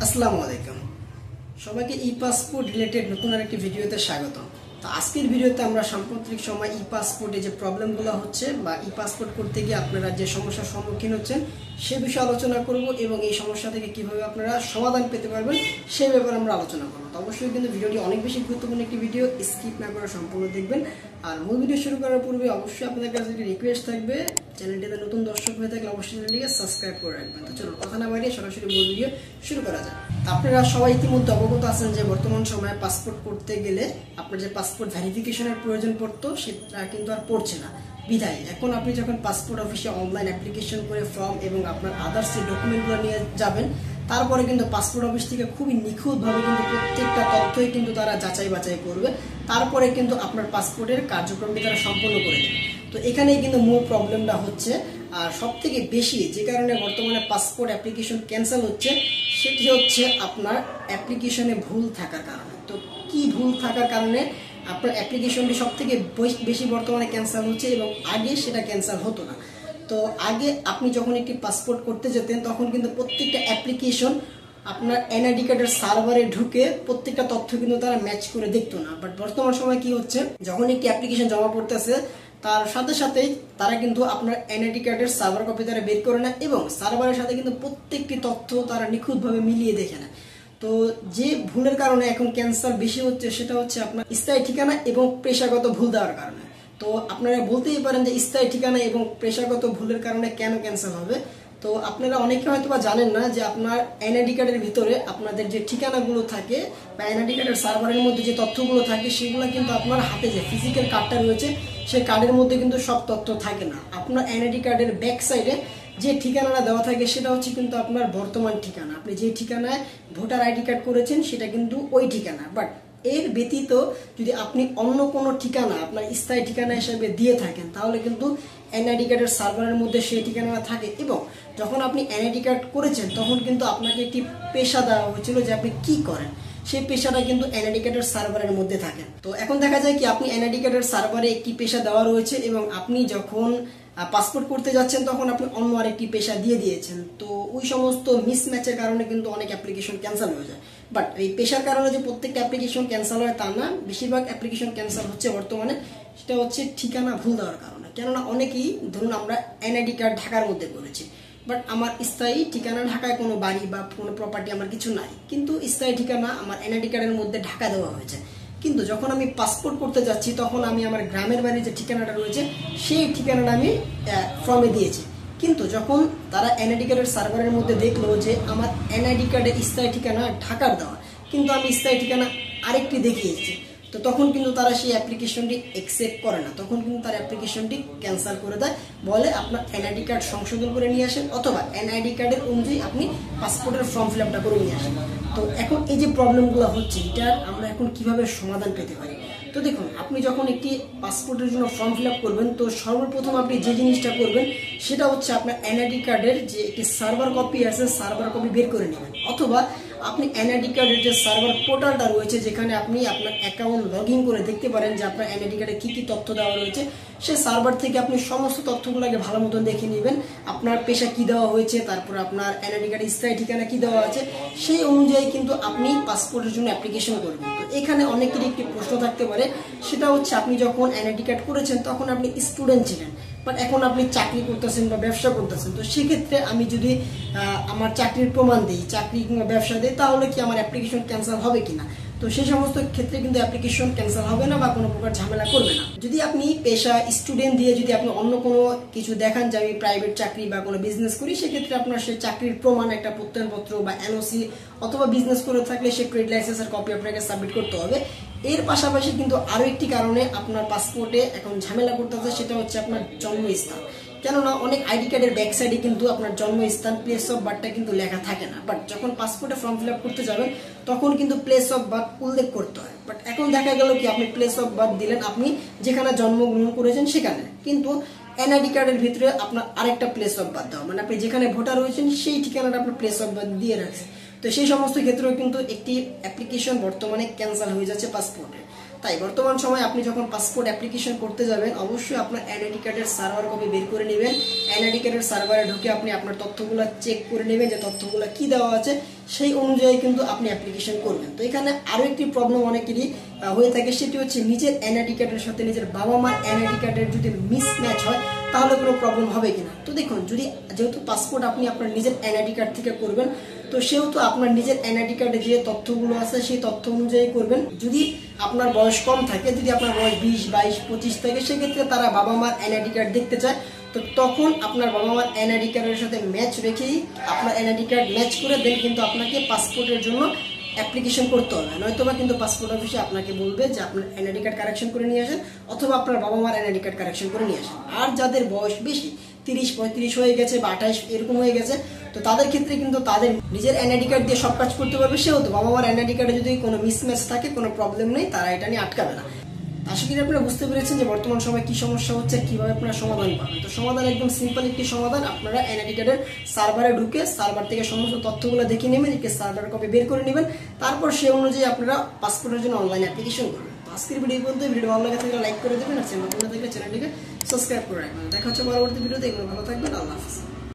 আসসালামু আলাইকুম সবাইকে ই পাসপোর্ট রিলেটেড নতুন আরেকটি ভিডিওতে স্বাগত। তো আজকের ভিডিওতে আমরা সাম্প্রতিক সময় ই পাসপোর্টে যে প্রবলেমগুলো হচ্ছে বা ই পাসপোর্ট করতে গিয়ে আপনারা যে সমস্যার সম্মুখীন হচ্ছেন সে বিষয়ে আলোচনা করব এবং এই সমস্যা থেকে কিভাবে আপনারা সমাধান পেতে পারবেন সে ব্যাপারে আমরা আলোচনা করব। তো অবশ্যই কিন্তু ভিডিওটি অনেক বেশি গুরুত্বপূর্ণ একটি ভিডিও, স্কিপ না করে সম্পূর্ণ দেখবেন। আর মূল ভিডিও শুরু করার পূর্বে অবশ্যই আপনাদের কাছে একটি রিকোয়েস্ট থাকবে, চ্যানেলটিতে নতুন দর্শক হয়ে থাকলে অবশ্যই চ্যানেলটিকে সাবস্ক্রাইব করে রাখবেন। তো চলুন কথা না বাড়িয়ে সরাসরি মূল ভিডিও শুরু করা যায়। আপনারা সবাই ইতিমধ্যে অবগত আছেন যে বর্তমান সময়ে পাসপোর্ট করতে গেলে আপনার যে পাসপোর্ট ভেরিফিকেশনের প্রয়োজন পড়তো সেটা কিন্তু আর পড়ছে না। বিধায় এখন আপনি যখন পাসপোর্ট অফিসে অনলাইন অ্যাপ্লিকেশন করে ফর্ম এবং আপনার আদার্স যে ডকুমেন্টগুলো নিয়ে যাবেন, তারপরে কিন্তু পাসপোর্ট অফিস থেকে খুবই নিখুঁতভাবে কিন্তু প্রত্যেকটা তথ্যই কিন্তু তারা যাচাই বাছাই করবে, তারপরে কিন্তু আপনার পাসপোর্টের কার্যক্রমটি তারা সম্পন্ন করে দেবে। তো এখানেই কিন্তু মূল প্রবলেমটা হচ্ছে। আর সব থেকে বেশি যে কারণে বর্তমানে পাসপোর্ট অ্যাপ্লিকেশন ক্যান্সেল হচ্ছে সেটি হচ্ছে আপনার অ্যাপ্লিকেশনে ভুল থাকার কারণে। তো কি ভুল থাকার কারণে আপনার অ্যাপ্লিকেশনটি সব থেকে বেশি বর্তমানে ক্যান্সেল হচ্ছে এবং আগে সেটা ক্যান্সেল হতো না। তো আগে আপনি যখন একটি পাসপোর্ট করতে যেতেন তখন কিন্তু প্রত্যেকটা অ্যাপ্লিকেশন আপনার এনআইডি কার্ডের সার্ভারে ঢুকে প্রত্যেকটা তথ্য কিন্তু তারা ম্যাচ করে দেখতো না। বাট বর্তমান সময় কি হচ্ছে, যখন একটি অ্যাপ্লিকেশন জমা পড়তেছে তার সাথে সাথেই তারা কিন্তু আপনার এনআইডি কার্ডের সার্ভার কপি তারা বের করে না এবং সার্ভারের সাথে কিন্তু প্রত্যেকটি তথ্য তারা নিখুঁতভাবে মিলিয়ে দেখে না। তো যে ভুলের কারণে এখন ক্যান্সার বেশি হচ্ছে সেটা হচ্ছে আপনার স্থায়ী ঠিকানা এবং পেশাগত ভুল দেওয়ার কারণে। তো আপনারা বলতেই পারেন যে স্থায়ী ঠিকানা এবং পেশাগত ভুলের কারণে কেন ক্যান্সার হবে। তো আপনারা অনেকে হয়তো বা জানেন না যে আপনার এনআইডি কার্ডের ভিতরে আপনাদের যে ঠিকানাগুলো থাকে বা এনআইডি কার্ডের সার্ভারের মধ্যে যে তথ্যগুলো থাকে সেগুলো কিন্তু আপনার হাতে যে ফিজিক্যাল কার্ডটা রয়েছে সেই কার্ডের মধ্যে কিন্তু সব তথ্য থাকে না। আপনার এনআইডি কার্ডের ব্যাক সাইডে যে ঠিকানাটা দেওয়া থাকে সেটা হচ্ছে কিন্তু আপনার বর্তমান ঠিকানা, আপনি যে ঠিকানায় ভোটার আইডি কার্ড করেছেন সেটা কিন্তু ওই ঠিকানা। বাট এর ব্যতীত যদি আপনি অন্য কোনো ঠিকানা আপনার স্থায়ী ঠিকানা হিসেবে দিয়ে থাকেন তাহলে কিন্তু এনআইডি কার্ডের সার্ভারের মধ্যে সেই ঠিকানা থাকে এবং যখন আপনি এনআইডি কার্ড করেছেন তখন কিন্তু আপনাকে একটি পেশা দেওয়া হয়েছিল যে আপনি কি করেন, সেই পেশাটা কিন্তু এনআইডি কার্ডের সার্ভারের মধ্যে থাকে। তো এখন দেখা যায় কি আপনি এনআইডি কার্ডের সার্ভারে একটি পেশা দেওয়া রয়েছে এবং আপনি যখন পাসপোর্ট করতে যাচ্ছেন তখন আপনি অন্য আরেকটি পেশা দিয়ে দিয়েছেন। তো ওই সমস্ত মিসম্যাচের কারণে কিন্তু অনেক অ্যাপ্লিকেশন ক্যান্সেল হয়ে যায়। বাট এই পেশার কারণে যে প্রত্যেকটা অ্যাপ্লিকেশন ক্যান্সেল হয় তা না, বেশিরভাগ অ্যাপ্লিকেশন ক্যান্সেল হচ্ছে বর্তমানে সেটা হচ্ছে ঠিকানা ভুল দেওয়ার কারণে। কেননা অনেকেই ধরুন আমরা এনআইডি কার্ড ঢাকার মধ্যে করেছি, বাট আমার স্থায়ী ঠিকানা ঢাকায় কোনো বাড়ি বা কোনো প্রপার্টি আমার কিছু নাই, কিন্তু স্থায়ী ঠিকানা আমার এনআইডি কার্ডের মধ্যে ঢাকা দেওয়া হয়েছে। কিন্তু যখন আমি পাসপোর্ট করতে যাচ্ছি তখন আমি আমার গ্রামের বাড়ির যে ঠিকানাটা রয়েছে সেই ঠিকানাটা আমি ফর্মে দিয়েছি। কিন্তু যখন তারা এনআইডি কার্ডের সার্ভারের মধ্যে দেখলো যে আমার এনআইডি কার্ডের স্থায়ী ঠিকানা ঢাকার দেওয়া কিন্তু আমি স্থায়ী ঠিকানা আরেকটি দেখিয়েছি, তো তখন কিন্তু তারা সেই অ্যাপ্লিকেশনটি অ্যাকসেপ্ট করে না, তখন কিন্তু তার অ্যাপ্লিকেশনটি ক্যান্সেল করে দেয়, বলে আপনার এনআইডি কার্ড সংশোধন করে নিয়ে আসেন অথবা এনআইডি কার্ডের অনুযায়ী আপনি পাসপোর্টের ফর্ম ফিল আপটা করে নিয়ে আসেন। তো এখন এই যে প্রবলেমগুলো হচ্ছে এটার আমরা এখন কিভাবে সমাধান পেতে পারি। তো দেখুন, আপনি যখন একটি পাসপোর্টের জন্য ফর্ম ফিল আপ করবেন তো সর্বপ্রথম আপনি যে জিনিসটা করবেন সেটা হচ্ছে আপনার এনআইডি কার্ডের যে একটি সার্ভার কপি আছে সার্ভার কপি বের করে নেবেন, অথবা আপনি এনআইডি কার্ডের যে সার্ভার পোর্টালটা রয়েছে যেখানে আপনি আপনার অ্যাকাউন্ট লগ ইন করে দেখতে পারেন যে আপনার এনআইডি কার্ডে কী কী তথ্য দেওয়া রয়েছে, সেই সার্ভার থেকে আপনি সমস্ত তথ্যগুলোকে ভালো মতন দেখে নেবেন, আপনার পেশা কি দেওয়া হয়েছে, তারপর আপনার এনআইডি কার্ডের স্থায়ী ঠিকানা কি দেওয়া আছে, সেই অনুযায়ী কিন্তু আপনি পাসপোর্টের জন্য অ্যাপ্লিকেশন করবেন। তো এখানে অনেকেরই একটি প্রশ্ন থাকতে পারে, সেটা হচ্ছে আপনি যখন এনআইডি কার্ড করেছেন তখন আপনি স্টুডেন্ট ছিলেন, বাট এখন আপনি চাকরি করতেছেন বা ব্যবসা করতেছেন, তো সেক্ষেত্রে আমি যদি আমার চাকরির প্রমাণ দিই, চাকরি কিংবা ব্যবসা দিই, তাহলে কি আমার অ্যাপ্লিকেশন ক্যান্সেল হবে কিনা। তো সেই সমস্ত ক্ষেত্রে কিন্তু অ্যাপ্লিকেশন ক্যান্সেল হবে না বা কোনো প্রকার ঝামেলা করবে না। যদি আপনি পেশা স্টুডেন্ট দিয়ে যদি আপনি অন্য কোনো কিছু দেখান যে আমি প্রাইভেট চাকরি বা কোনো বিজনেস করি, সেক্ষেত্রে আপনার সেই চাকরির প্রমাণ একটা প্রত্যয়নপত্র বা এনওসি অথবা বিজনেস করে থাকলে সে ট্রেড লাইসেন্সের কপি আপনাকে সাবমিট করতে হবে। এর পাশাপাশি কিন্তু আরো একটি কারণে আপনার পাসপোর্টে এখন ঝামেলা করতে হচ্ছে, সেটা হচ্ছে আপনার জন্মস্থান। কেননা অনেক আইডি কার্ডের ব্যাক সাইডে কিন্তু আপনার জন্মস্থান প্লেস অফ বার্থটা কিন্তু লেখা থাকে না, বাট যখন পাসপোর্টে ফর্ম ফিল আপ করতে যাবেন তখন কিন্তু প্লেস অফ বার্থ উল্লেখ করতে হয়। বাট এখন দেখা গেল কি আপনি প্লেস অফ বার্থ দিলেন আপনি যেখানে জন্মগ্রহণ করেছেন সেখানে, কিন্তু এনআইডি কার্ডের ভিতরে আপনার আরেকটা প্লেস অফ বার্থ দেওয়া, মানে আপনি যেখানে ভোটার হয়েছেন সেই ঠিকানাটা আপনার প্লেস অফ বার্থ দিয়ে রাখছেন। তো সেই সমস্ত ক্ষেত্রেও কিন্তু একটি অ্যাপ্লিকেশন বর্তমানে ক্যান্সেল হয়ে যাচ্ছে পাসপোর্টে। তাই বর্তমান সময়ে আপনি যখন পাসপোর্ট অ্যাপ্লিকেশন করতে যাবেন অবশ্যই আপনার এনআইডি কার্ডের সার্ভার কপি বের করে নেবেন। এনআইডি কার্ডের সার্ভারে ঢুকে আপনি আপনার তথ্যগুলো চেক করে নেবেন যে তথ্যগুলো কি দেওয়া আছে, সেই অনুযায়ী কিন্তু আপনি অ্যাপ্লিকেশন করবেন। তো এখানে আরও একটি প্রবলেম অনেকেরই হয়ে থাকে, সেটি হচ্ছে নিজের এনআইডি কার্ডের সাথে নিজের বাবা মার এনআইডি কার্ডের যদি মিসম্যাচ হয় তাহলে কোনো প্রবলেম হবে কিনা। তো দেখুন, যেহেতু পাসপোর্ট আপনি আপনার নিজের এনআইডি কার্ড থেকে করবেন, তো সেহেতু আপনার নিজের এনআইডি কার্ডে যে তথ্যগুলো আছে সেই তথ্য অনুযায়ী করবেন। যদি আপনার বয়স কম থাকে, যদি আপনার বয়স 20, 22, 25 থাকে, সেক্ষেত্রে তারা বাবা মার এনআইডি কার্ড দেখতে চায়। তো তখন আপনার বাবা মার এনআইডি কার্ডের সাথে ম্যাচ রেখেই আপনার এনআইডি কার্ড ম্যাচ করে দেন কিন্তু আপনাকে পাসপোর্টের জন্য অ্যাপ্লিকেশন করতে হবে। নয়তোবা কিন্তু পাসপোর্ট অফিসে আপনাকে বলবে যে আপনার এনআইডি কার্ড কারেকশন করে নিয়ে আসেন, অথবা আপনার বাবা মার এনআইডি কার্ড কারেকশন করে নিয়ে আসেন। আর যাদের বয়স বেশি, 30, 35 হয়ে গেছে বা 28 এরকম হয়ে গেছে, তো তাদের ক্ষেত্রে কিন্তু তাদের নিজের এনআইডি কার্ড দিয়ে সব কাজ করতে পারবে। সেহেতু বাবা মার এনআইডি কার্ডে যদি কোনো মিসম্যাচ থাকে, কোনো প্রবলেম নেই, তারা এটা নিয়ে আটকাবে না। আশা করি আপনারা বুঝতে পেরেছেন যে বর্তমান সময় কি সমস্যা হচ্ছে, কিভাবে আপনারা সমাধান পাবেন। তো সমাধান একদম সিম্পল একটি সমাধান। আপনারা এনআইডি কার্ডের সার্ভারে ঢুকে সার্ভার থেকে সমস্ত তথ্যগুলো দেখে নেবেন, একটি সার্ভার কপি বের করে নেবেন, তারপর সেই অনুযায়ী আপনারা পাসপোর্টের জন্য অনলাইন অ্যাপ্লিকেশন করবেন। আজকের ভিডিও পর্যন্ত। ভিডিও ভালো লাগে থাকলে লাইক করে দেবেন, আর চ্যানেল ভালো থাকলে চ্যানেলটিকে সাবস্ক্রাইব করে রাখবেন। দেখা হচ্ছে পরবর্তী ভিডিওতে। এগুলো ভালো থাকবেন। আল্লাহ হাফেজ।